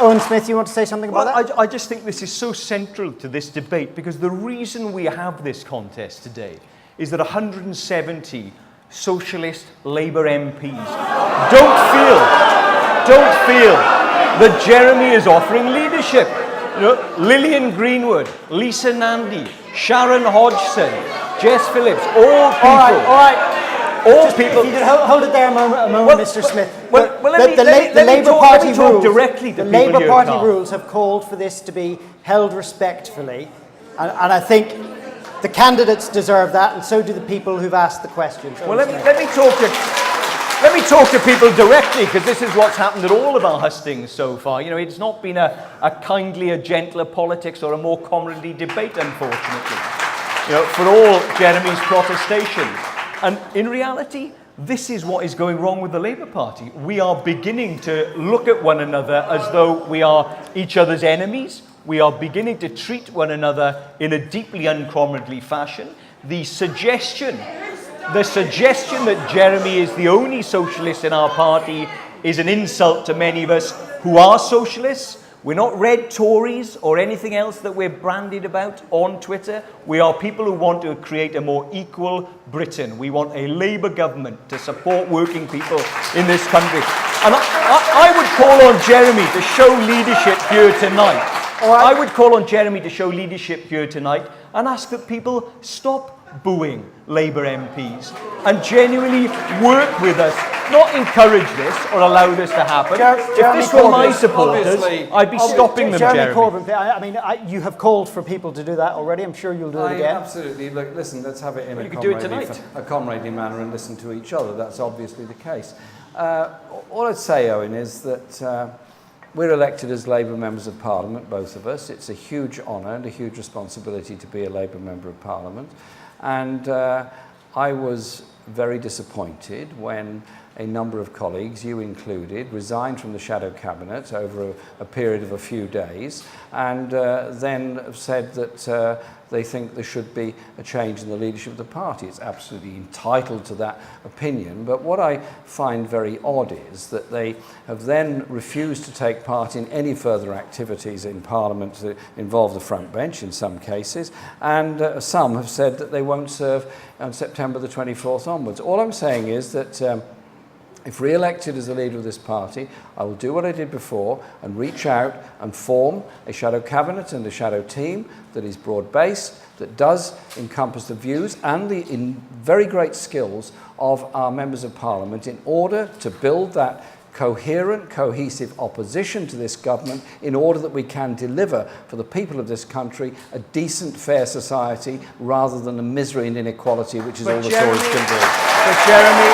Owen Smith, you want to say something about that? I just think this is so central to this debate, because the reason we have this contest today is that 170 socialist Labour MPs don't feel that Jeremy is offering leadership. You know, Lillian Greenwood, Lisa Nandy, Sharon Hodgson, Jess Phillips, all people. All people. If you could hold it there a moment, Mr. Smith. The Labour Party rules directly to the Labour Party rules have called for this to be held respectfully, and I think the candidates deserve that, and so do the people who've asked the questions. Well, let me talk to people directly, because this is what's happened at all of our hustings so far. You know, it's not been a kindlier, gentler politics or a more comradely debate, unfortunately. You know, for all Jeremy's protestations. And in reality, this is what is going wrong with the Labour Party. We are beginning to look at one another as though we are each other's enemies. We are beginning to treat one another in a deeply uncomradly fashion. The suggestion that Jeremy is the only socialist in our party is an insult to many of us who are socialists. We're not red Tories or anything else that we're branded about on Twitter. We are people who want to create a more equal Britain. We want a Labour government to support working people in this country. And I would call on Jeremy to show leadership here tonight. I would call on Jeremy to show leadership here tonight and ask that people stop booing Labour MPs and genuinely work with us, not encourage this or allow this to happen. If this were my supporters, I'd be stopping them, Jeremy. Corbyn, I mean, you have called for people to do that already. I'm sure you'll do it again. Absolutely. Look, listen, let's have it in a comradely manner and listen to each other. That's obviously the case. All I'd say, Owen, is that we're elected as Labour members of Parliament, both of us. It's a huge honour and a huge responsibility to be a Labour member of Parliament. And I was very disappointed when a number of colleagues, you included, resigned from the shadow cabinet over a period of a few days, and then said that they think there should be a change in the leadership of the party. It's absolutely entitled to that opinion, but what I find very odd is that they have then refused to take part in any further activities in Parliament that involve the front bench in some cases, and some have said that they won't serve on September the 24th onwards. All I'm saying is that if re-elected as the leader of this party, I will do what I did before and reach out and form a shadow cabinet and a shadow team that is broad-based, that does encompass the views and the very great skills of our members of Parliament in order to build that coherent, cohesive opposition to this government in order that we can deliver for the people of this country a decent, fair society rather than the misery and inequality which is all the Tories can do. But Jeremy,